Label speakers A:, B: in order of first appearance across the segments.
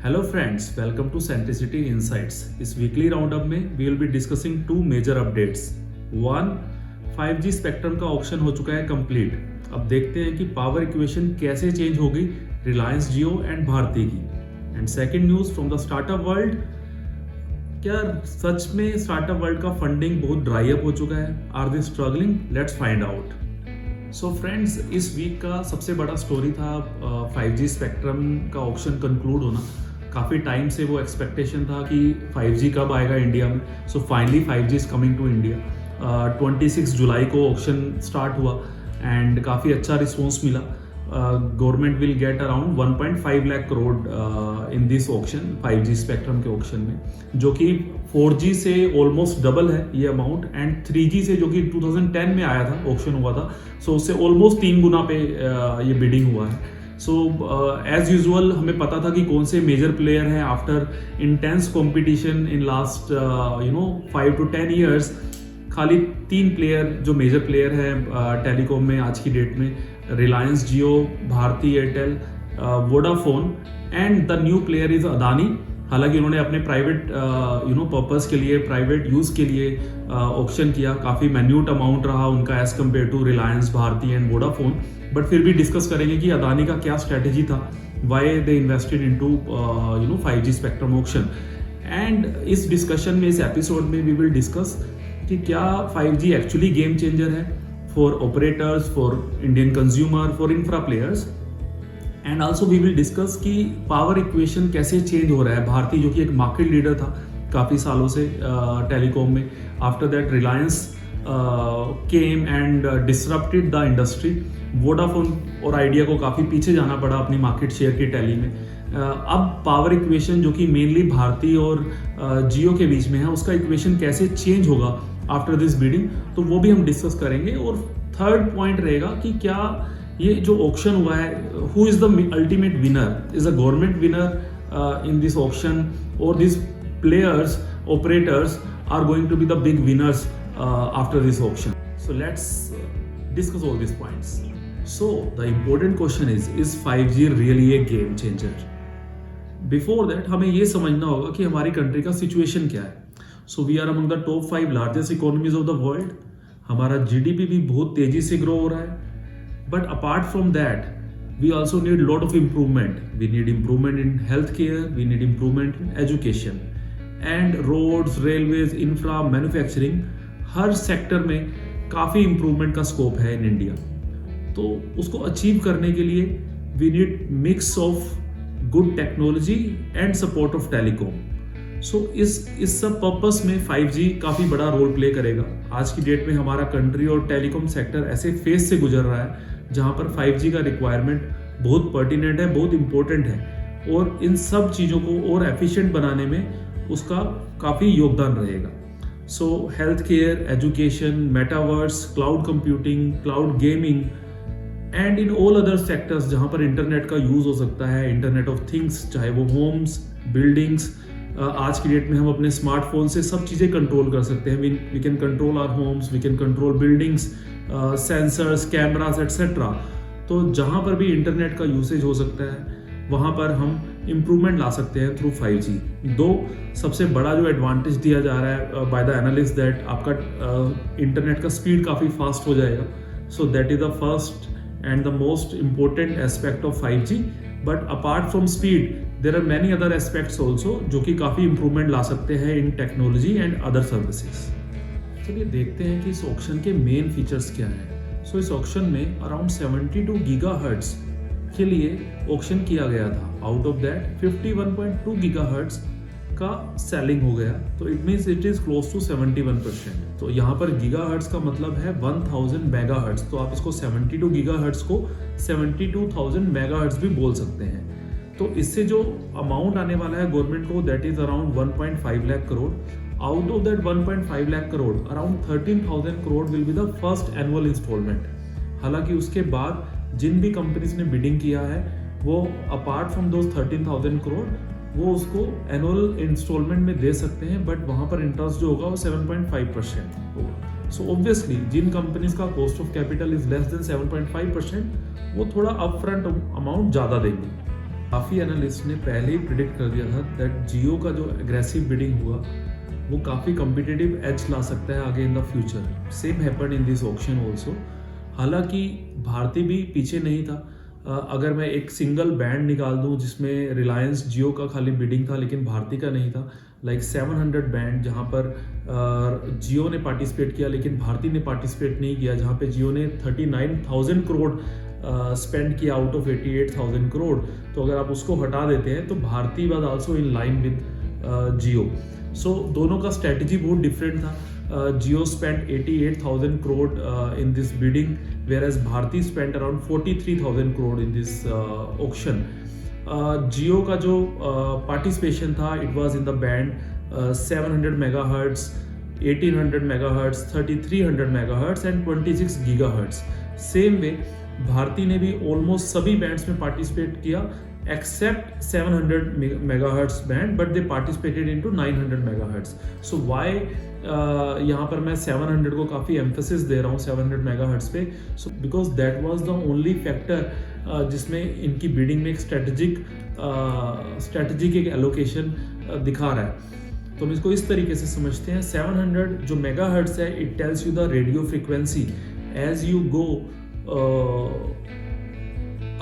A: Hello friends, welcome to Centricity Insights. इस weekly roundup में we will be discussing two major updates. One, 5G spectrum का auction हो चुका है complete. अब देखते हैं कि पावर इक्वेशन कैसे चेंज होगी रिलायंस जियो एंड भारती की. And second news from the startup world, क्या सच में स्टार्टअप वर्ल्ड का फंडिंग बहुत ड्राई अप हो चुका है? Are they struggling? Let's find out. So friends, इस वीक का सबसे बड़ा स्टोरी था 5G स्पेक्ट्रम का ऑक्शन कंक्लूड होना. काफ़ी टाइम से वो एक्सपेक्टेशन था कि 5G कब आएगा इंडिया में. So finally 5G is coming to India. 26 जुलाई को ऑक्शन स्टार्ट हुआ एंड काफ़ी अच्छा रिस्पॉन्स मिला. Government will get around 1.5 lakh crore in this auction 5G spectrum के ऑक्शन में, जो कि 4G से ऑलमोस्ट डबल है ये अमाउंट. एंड 3G से जो कि 2010 में आया था, ऑक्शन हुआ था, सो उससे ऑलमोस्ट 3 गुना पे ये बिडिंग हुआ है. सो एज यूजुअल हमें पता था कि कौन से मेजर प्लेयर हैं. After intense competition in last 5 to 10 years, खाली 3 प्लेयर जो मेजर प्लेयर हैं टेलीकॉम में आज की डेट में: Reliance Jio, Bharti Airtel, Vodafone and the new player is Adani. हालांकि उन्होंने अपने प्राइवेट पर्पस के लिए, प्राइवेट यूज़ के लिए ऑक्शन किया. काफ़ी मैन्यूट अमाउंट रहा उनका as compare to Reliance, Bharti and Vodafone. But फिर भी डिस्कस करेंगे कि अदानी का क्या स्ट्रैटेजी था, why they invested into 5G spectrum auction. And इस डिस्कशन में, इस एपिसोड में वी विल डिस्कस कि क्या 5G एक्चुअली गेम चेंजर है for operators, for Indian consumer, for infra players. And also we will discuss कि power equation कैसे change हो रहा है. भारती जो कि एक मार्केट लीडर था काफ़ी सालों से टेलीकॉम में, after that Reliance came and disrupted the industry. Vodafone और आइडिया को काफ़ी पीछे जाना पड़ा अपनी मार्केट शेयर की टैली में. अब पावर इक्वेशन जो कि मेनली भारती और जियो के बीच में है, उसका इक्वेशन कैसे चेंज होगा आफ्टर दिस बिडिंग, तो वो भी हम डिस्कस करेंगे. और थर्ड पॉइंट रहेगा कि क्या ये जो ऑक्शन हुआ है, who is the ultimate winner? Is a government winner in this auction, और this players, operators are going to be the big winners after this auction. So let's discuss all these points. So the important question is 5G really a game changer? Before that हमें ये समझना होगा कि हमारी country का situation क्या है. So we are among the top 5 largest economies of the world. हमारा GDP भी बहुत तेजी से ग्रो हो रहा है. But apart from that, we also need lot of improvement. We need improvement in healthcare, we need improvement in education, and roads, railways, infra, manufacturing, her sector में काफ़ी इम्प्रूवमेंट का स्कोप है इन इंडिया. तो उसको achieve करने के लिए we need mix of good technology and support of telecom. So इस सब पर्पस में 5G काफ़ी बड़ा रोल प्ले करेगा. आज की डेट में हमारा कंट्री और टेलीकॉम सेक्टर ऐसे फेज से गुजर रहा है जहाँ पर 5G का रिक्वायरमेंट बहुत पर्टिनेंट है, बहुत इम्पोर्टेंट है, और इन सब चीज़ों को और एफिशिएंट बनाने में उसका काफ़ी योगदान रहेगा. So healthcare, education, metaverse, cloud computing, cloud gaming, and in all other sectors जहाँ पर इंटरनेट का यूज़ हो सकता है, इंटरनेट ऑफ थिंग्स, चाहे वो होम्स, बिल्डिंग्स. आज की डेट में हम अपने स्मार्टफोन से सब चीज़ें कंट्रोल कर सकते हैं. We can control our homes, we can control buildings, sensors, cameras etcetera. तो जहाँ पर भी इंटरनेट का यूसेज हो सकता है, वहाँ पर हम इम्प्रूवमेंट ला सकते हैं थ्रू 5G. दो सबसे बड़ा जो एडवांटेज दिया जा रहा है बाय द एनालिस्ट, दैट आपका इंटरनेट का स्पीड काफ़ी फास्ट हो जाएगा. So that is the first and the most important aspect of 5G. But apart from speed there are many other aspects also जो कि काफ़ी इम्प्रूवमेंट ला सकते हैं in technology and other services. चलिए देखते हैं कि इस ऑक्शन के मेन फीचर्स क्या हैं. सो इस ऑक्शन में अराउंड 72 गीगाहर्ट्ज के लिए ऑक्शन किया गया था. आउट ऑफ दैट 51.2 गीगाहर्ट्ज का सेलिंग हो गया. तो it means it is close to 71%. तो यहाँ पर गीगाहर्ट्ज का मतलब है 1000 मेगाहर्ट्ज. तो आप इसको 72 गीगाहर्ट्ज को 72,000 मेगाहर्ट्ज भी बोल सकते हैं. तो इससे जो अमाउंट आने वाला है गवर्नमेंट को, that is around 1.5 lakh crore. Out of that 1.5 lakh crore, around 13,000 crore will be the first annual instalment. हालांकि उसके बाद जिन भी कंपनीज ने बिडिंग किया है, वो अपार्ट फ्रॉम दोज 13,000 करोड़ वो उसको एनुअल इंस्टॉलमेंट में दे सकते हैं. बट वहाँ पर इंटरेस्ट जो होगा वो 7.5% होगा. सो ऑब्वियसली जिन कंपनीज का cost of capital is less than 7.5%, वो थोड़ा अपफ्रंट अमाउंट ज़्यादा देंगे. काफ़ी एनालिस्ट ने पहले ही प्रिडिक्ट कर दिया था दैट जियो का जो एग्रेसिव बिडिंग हुआ वो काफ़ी कम्पिटिटिव एज ला सकता है आगे in the future. Same happened in this auction also. हालांकि भारती भी पीछे नहीं था। अगर मैं एक सिंगल बैंड निकाल दूं जिसमें रिलायंस जियो का खाली बिडिंग था लेकिन भारती का नहीं था, लाइक 700 बैंड जहां पर जियो ने पार्टिसिपेट किया लेकिन भारती ने पार्टिसिपेट नहीं किया, जहां पे जियो ने 39,000 करोड़ स्पेंड किया आउट ऑफ 88,000 करोड़। तो अगर आप उसको हटा देते हैं तो Bharti was also in line with Jio. So दोनों का स्ट्रेटजी बहुत डिफरेंट था। Jio spent 88,000 crore in this bidding, whereas Bharti spent around 43,000 crore in this auction. Jio का जो participation था, it was in the band 700 megahertz, 1800 megahertz, 3300 megahertz and 26 gigahertz. Same way, Bharti ने भी almost सभी bands में participate किया except 700 megahertz band, but they participated into 900 megahertz. So why यहाँ पर मैं 700 को काफ़ी emphasis दे रहा हूँ 700 megahertz पे, so because that was the only factor जिसमें इनकी bidding में एक strategic एक allocation दिखा रहा है। तो हम इसको इस तरीके से समझते हैं, 700 जो मेगाहर्ट्ज है, it tells you the radio frequency as you go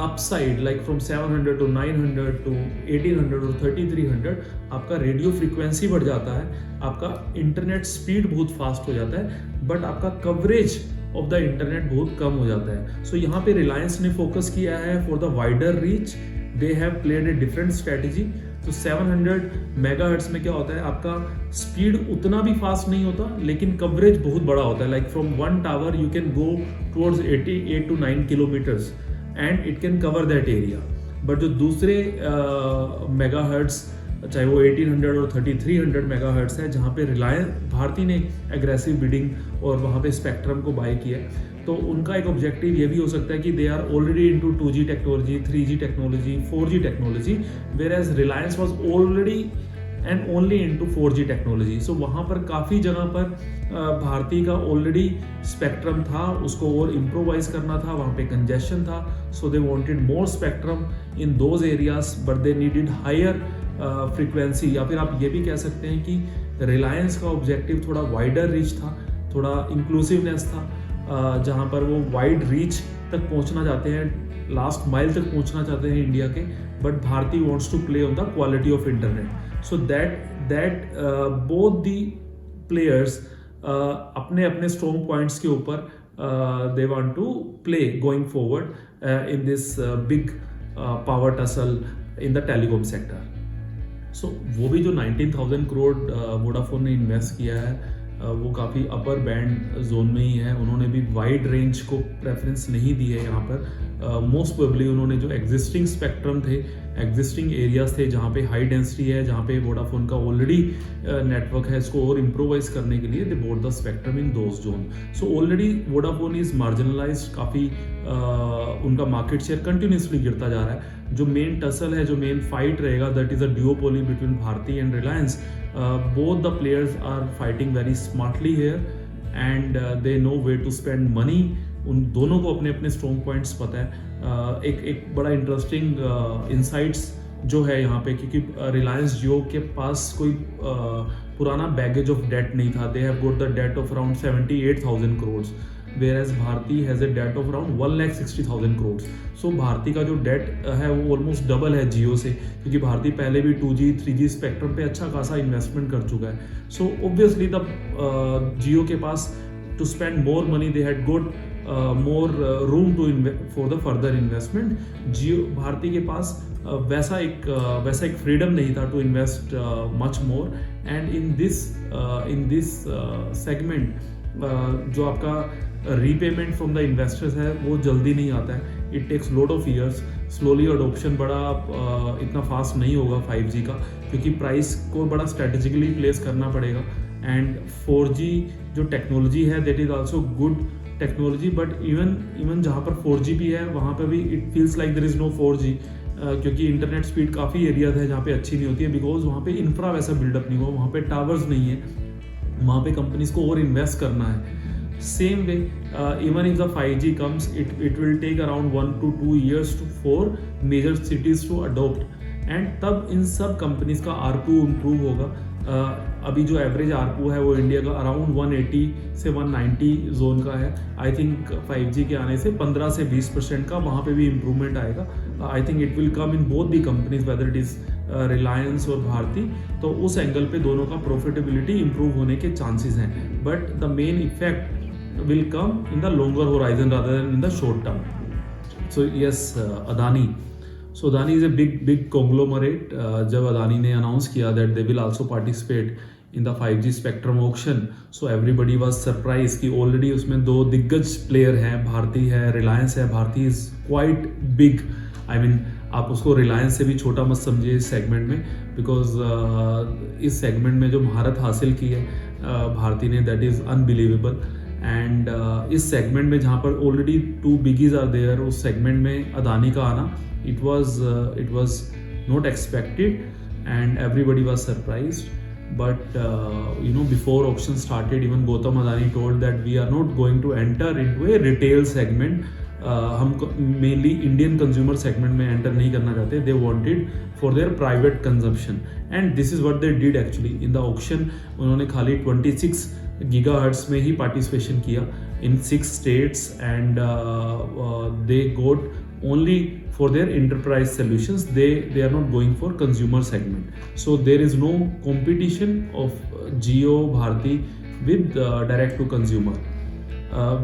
A: upside, like from 700 to 900 to 1800 or 3300, आपका रेडियो फ्रीक्वेंसी बढ़ जाता है, आपका इंटरनेट स्पीड बहुत फास्ट हो जाता है, बट आपका कवरेज ऑफ द इंटरनेट बहुत कम हो जाता है। सो यहाँ पे रिलायंस ने फोकस किया है for the wider reach, they have played a different strategy. तो 700 मेगाहर्ट्ज में क्या होता है, आपका स्पीड उतना भी फास्ट नहीं होता लेकिन कवरेज बहुत बड़ा होता है, like from one tower you can go towards 88 to 9 kilometres and it can cover that area. But जो दूसरे मेगाहर्ट्ज, चाहे वो 1800 और 3300 मेगाहर्ट्ज है, जहाँ पे रिलायंस भारती ने एग्रेसिव बिडिंग और वहाँ पे स्पेक्ट्रम को बाय किया, तो उनका एक ऑब्जेक्टिव ये भी हो सकता है कि they are already into 2G technology, 3G technology, 4G technology, where as Reliance was already and only into 4G technology. So वहाँ पर काफ़ी जगह पर भारती का ऑलरेडी स्पेक्ट्रम था, उसको और इम्प्रोवाइज करना था, वहाँ पे कंजेशन था, so they wanted more spectrum in those areas, but they needed higher frequency. या फिर आप ये भी कह सकते हैं कि रिलायंस का ऑब्जेक्टिव थोड़ा वाइडर रीच था, थोड़ा इंक्लूसिवनेस था, जहाँ पर वो वाइड रीच तक पहुँचना चाहते हैं, लास्ट माइल तक पहुँचना चाहते हैं इंडिया के, but Bharti wants to play on the quality of internet. So that both the players अपने अपने स्ट्रॉन्ग पॉइंट्स के ऊपर they want to play going forward in this big power tussle in the telecom sector. So वो भी जो 19,000 crore Vodafone ने invest किया है वो काफ़ी अपर बैंड जोन में ही है। उन्होंने भी वाइड रेंज को प्रेफरेंस नहीं दी है यहाँ पर। मोस्ट प्रोबेबली उन्होंने जो एग्जिस्टिंग स्पेक्ट्रम थे, एग्जिस्टिंग एरियाज थे जहाँ पे हाई डेंसिटी है, जहाँ पे वोडाफोन का ऑलरेडी नेटवर्क है, इसको और इम्प्रोवाइज करने के लिए they both the spectrum in those zone. So already Vodafone is marginalised, काफ़ी उनका मार्केट शेयर कंटिन्यूसली गिरता जा रहा है। जो मेन टसल है, जो मेन फाइट रहेगा, that is a duopoly between Bharti and Reliance. Both the players are fighting very smartly here and they know way to spend money. उन दोनों को अपने अपने स्ट्रॉन्ग पॉइंट्स पता है। एक बड़ा इंटरेस्टिंग इनसाइट्स जो है यहाँ पे, क्योंकि रिलायंस जियो के पास कोई पुराना बैगेज ऑफ डेट नहीं था। They have got the debt of around 78,000 crore, whereas Bharti has a debt of around 1,60,000 crore. So Bharti का जो डेट है वो ऑलमोस्ट डबल है जियो से, क्योंकि भारती पहले भी 2G 3G स्पेक्ट्रम पे अच्छा खासा इन्वेस्टमेंट कर चुका है। सो ऑब्वियसली द जियो के पास to spend more money, they had got more room to for the further investment. Jio Bharti के पास वैसा एक फ्रीडम नहीं था to invest much more. And in this segment जो आपका रीपेमेंट फ्रॉम द इन्वेस्टर्स है वो जल्दी नहीं आता है। It takes lot of years. Slowly adoption बड़ा इतना फास्ट नहीं होगा 5G का, क्योंकि प्राइस को बड़ा स्ट्रेटेजिकली प्लेस करना पड़ेगा। एंड 4G जो टेक्नोलॉजी है that is also good technology, but even जहाँ पर 4G भी है वहाँ पर भी it feels like there is no 4G, क्योंकि इंटरनेट स्पीड काफ़ी एरियाज है जहाँ पे अच्छी नहीं होती है, बिकॉज वहाँ पे इंफ्रा वैसा बिल्डअप नहीं हुआ, वहाँ पे टावर्स नहीं है, वहाँ पे कंपनीज को और इन्वेस्ट करना है। Same way, even if the 5G comes, it will take around 1 to 2 years for major cities to adopt, and तब इन सब कंपनीज का आरपू इम्प्रूव होगा। अभी जो एवरेज आरपू है वो इंडिया का अराउंड 180 से 190 जोन का है। आई थिंक 5G के आने से 15 से 20% का वहाँ पे भी इम्प्रूवमेंट आएगा। I think it will come in both the companies, whether it is Reliance और भारती। तो उस एंगल पे दोनों का प्रॉफिटेबिलिटी इम्प्रूव होने के चांसेस हैं, but the main effect will come in the longer horizon rather then in the short term. So yes, Adani. So Adani is a big conglomerate. जब अदानी ने अनाउंस किया that they will also participate in the 5G spectrum auction, so everybody was surprised कि already उसमें दो दिग्गज player हैं, भारती है, रिलायंस है। Bharti is quite big. I mean, आप उसको रिलायंस से भी छोटा मत समझिए इस सेगमेंट में, बिकॉज इस सेगमेंट में जो महारत हासिल की है भारती ने, दैट इज़ अनबिलीवेबल। एंड इस सेगमेंट में जहाँ पर ऑलरेडी 2 बिगीज आर देयर, उस सेगमेंट में अदानी का आना it was not expected and everybody was surprised, but before auction started, even Gautam Adani told that we are not going to enter into a retail segment. हम mainly Indian consumer segment में enter नहीं करना चाहते। They wanted for their private consumption, and this is what they did actually in the auction. उन्होंने खाली 26 gigahertz में ही participation किया in 6 states, and they got only for their enterprise solutions. They are not going for consumer segment. So there is no competition of Jio, Bharti with direct to consumer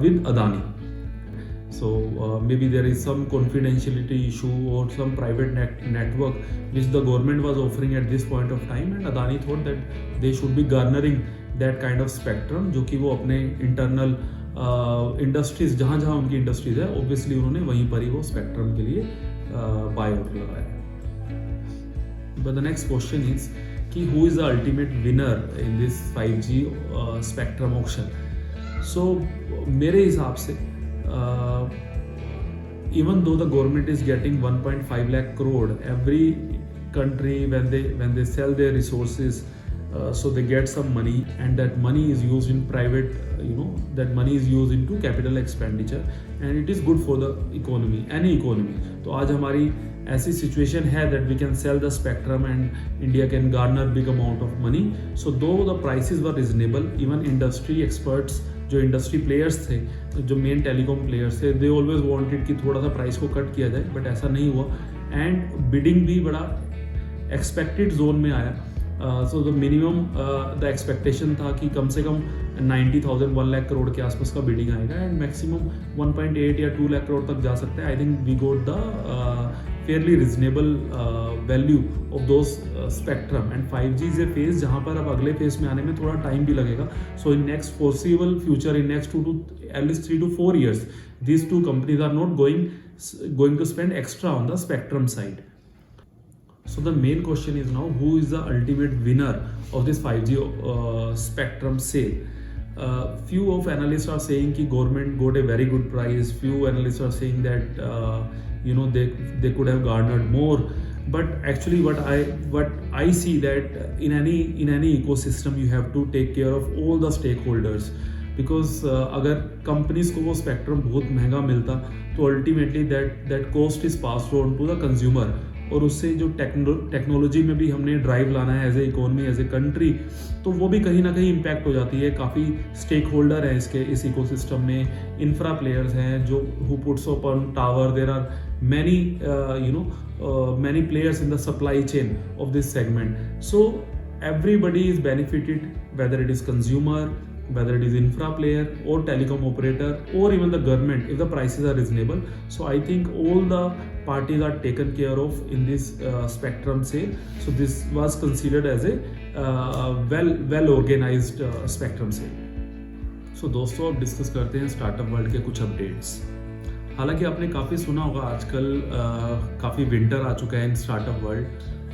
A: with Adani. So maybe there is some confidentiality issue or some private network which the government was offering at this point of time, and Adani thought that they should be garnering that kind of spectrum, जो कि वो अपने internal industries जहाँ उनकी industries है, obviously उन्होंने वहीं पर ही वो स्पेक्ट्रम के लिए बाय आउट लगाया। But the next question is कि who is the ultimate winner in this 5G spectrum auction. So मेरे हिसाब से even though the government is getting 1.5 lakh crore every country when they sell their resources, so they get some money, and that money is used in private, that money is used into capital expenditure, and it is good for the economy, any economy. तो आज हमारी ऐसी situation है that we can sell the spectrum and India can garner big amount of money. So though the prices were reasonable, even industry experts, जो industry players थे, जो main telecom players थे, they always wanted कि थोड़ा सा price को cut किया जाए, बट ऐसा नहीं हुआ, एंड बिडिंग भी बड़ा एक्सपेक्टेड जोन में आया। So the minimum the expectation था कि कम से कम 90,000 1 लाख करोड़ के आसपास का बिडिंग आएगा, एंड मैक्सिमम 1.8 या 2 लाख करोड़ तक जा सकता है। I think we got the fairly reasonable value of those spectrum, and 5G is a phase जहाँ पर अब अगले फेज में आने में थोड़ा टाइम भी लगेगा। So in next foreseeable future, in next at least 3 to 4 years, these two companies are not going to spend extra on the spectrum side. So the main question is now, who is the ultimate winner of this 5G spectrum sale? Few of analysts are saying कि government got a very good price. Few analysts are saying that they could have garnered more. But actually, what I see that in any ecosystem you have to take care of all the stakeholders. Because अगर companies को वो spectrum बहुत महंगा मिलता तो ultimately that cost is passed on to the consumer, और उससे जो टेक्नोलॉजी में भी हमने ड्राइव लाना है as a economy, as a country, तो वो भी कहीं ना कहीं इम्पैक्ट हो जाती है। काफ़ी स्टेक होल्डर हैं इस इकोसिस्टम में, इंफ्रा प्लेयर्स हैं जो who puts up on tower, there are many players in the supply chain of this segment. So everybody is benefited, whether it is consumer, whether it is infra player or telecom operator or even the government, if the prices are reasonable. So I think all the parties are taken care of in this spectrum sale. So this was considered as a well organized spectrum sale. So दोस्तों, अब discuss करते हैं startup world के कुछ updates. हालांकि आपने काफ़ी सुना होगा आजकल काफ़ी विंटर आ चुका है इन स्टार्टअप वर्ल्ड,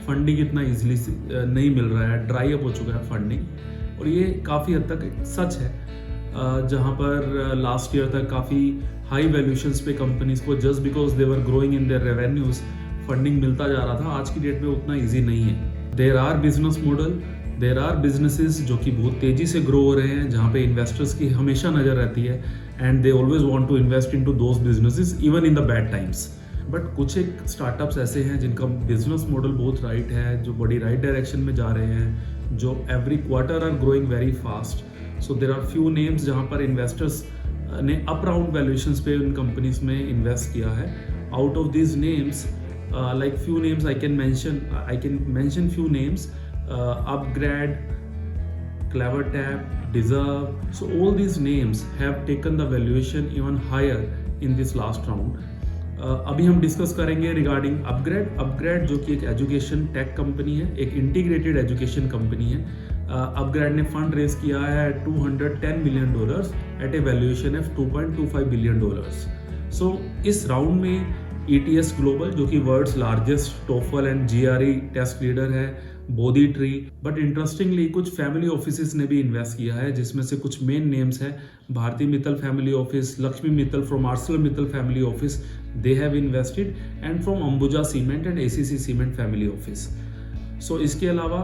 A: फंडिंग इतना इजीली नहीं मिल रहा है, ड्राई अप हो चुका है फंडिंग, और ये काफ़ी हद तक सच है। जहाँ पर लास्ट ईयर तक काफ़ी हाई वैल्यूशंस पे कंपनीज को just because they were growing in their revenues funding मिलता जा रहा था, आज की डेट में उतना ईजी नहीं है। There are business model there are businesses जो कि बहुत तेज़ी से ग्रो हो रहे हैं, जहाँ पे इन्वेस्टर्स की हमेशा नज़र रहती है and they always want to invest into those businesses even in the bad times. But कुछ एक स्टार्टअप्स ऐसे हैं जिनका बिजनेस मॉडल बहुत राइट है, जो बड़ी राइट डायरेक्शन में जा रहे हैं, जो every quarter are growing very fast. So there are few names जहाँ पर इन्वेस्टर्स ने अप राउंड वैल्यूएशंस पे उन कंपनीज में इन्वेस्ट किया है। Out of these names like few names I can mention few names, Upgrad, Clevertap, Deserve. So all these names have taken the valuation even higher in this last round. अभी हम discuss करेंगे regarding upgrade जो कि एक education take company है, एक integrated education company है। अपग्रेड ने फंड रेज किया है $210 million at a valuation of $2.25 billion. So इस राउंड में ETS ग्लोबल जो कि world's largest TOEFL and GRE test leader है, बोधी ट्री, बट इंटरेस्टिंगली कुछ फैमिली ऑफिसेस ने भी इन्वेस्ट किया है, जिसमें से कुछ मेन नेम्स है Bharti Mittal family office, Lakshmi Mittal from Arcelor Mittal family office, they have invested, and from Ambuja cement and ACC cement family office. So इसके अलावा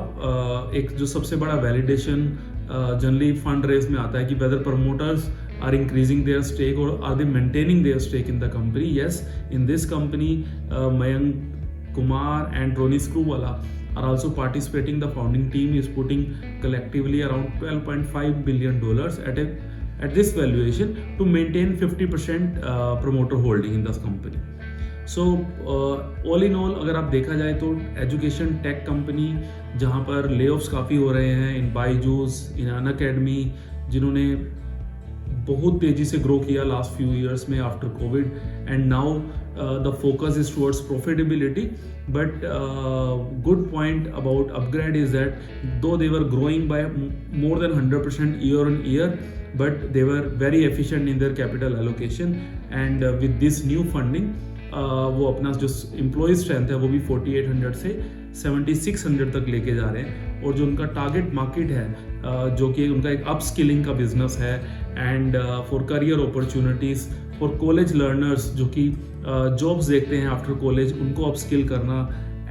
A: एक जो सबसे बड़ा वैलिडेशन जनरली फंड रेस में आता है कि whether promoters are increasing their stake or are they maintaining their stake in the company. Yes, in this company Mayank Kumar and Ronnie Screwvala are also participating. The founding team is putting collectively around $12.5 billion at this valuation to maintain 50% promoter holding in this company. So all in all अगर आप देखा जाए तो education tech company जहाँ पर layoffs काफ़ी हो रहे हैं इन बायजूस, इन अनअकैडमी, जिन्होंने बहुत तेजी से ग्रो किया लास्ट फ्यू इयर्स में after COVID, and now the focus is towards profitability. But good point about upGrad is that though they were growing by more than 100% year on year, but they were very efficient in their capital allocation, and with this new funding वो अपना जो employ strength है वो भी 4800 से 7600 तक लेके जा रहे हैं, और जो उनका टारगेट मार्केट है जो कि उनका एक अप स्किलिंग का बिजनेस है, and for career opportunities for college learners जो कि जॉब्स देखते हैं आफ्टर कॉलेज, उनको अप स्किल करना,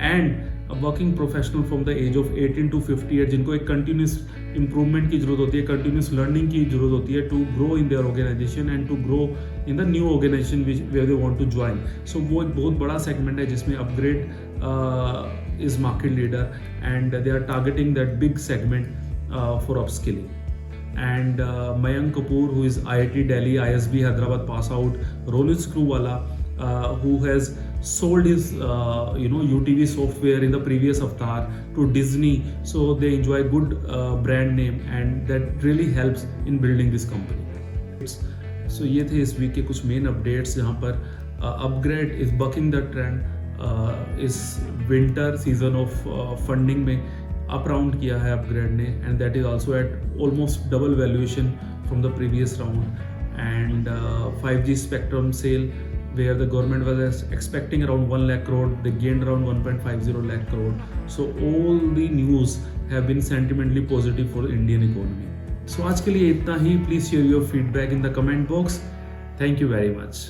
A: and working professional from the age of 18 to 58 जिनको एक कंटिन्यूस इंप्रूवमेंट की जरूरत होती है, कंटिन्यूस लर्निंग की जरूरत होती है to grow in their organization and to grow in the new organization where they want to join. So वो एक बहुत बड़ा सेगमेंट है जिसमें upGrad is market leader, and they are targeting that big segment for upskilling. And Mayank Kapoor, who is IIT Delhi, ISB Hyderabad pass out, Ronnie Screwvala, who has sold his UTV software in the previous avatar to Disney, so they enjoy good brand name, and that really helps in building this company. So ये थे इस week के कुछ main updates जहाँ पर upGrad is backing the trend this winter season of funding में up round किया है अपग्रेड ने, and that is also at almost double valuation from the previous round, and 5G spectrum sale where the government was expecting around 1 lakh crore, they gained around 1.50 lakh crore. So all the news have been sentimentally positive for the Indian economy. So आज के लिए इतना ही. Please share your feedback in the comment box. Thank you very much.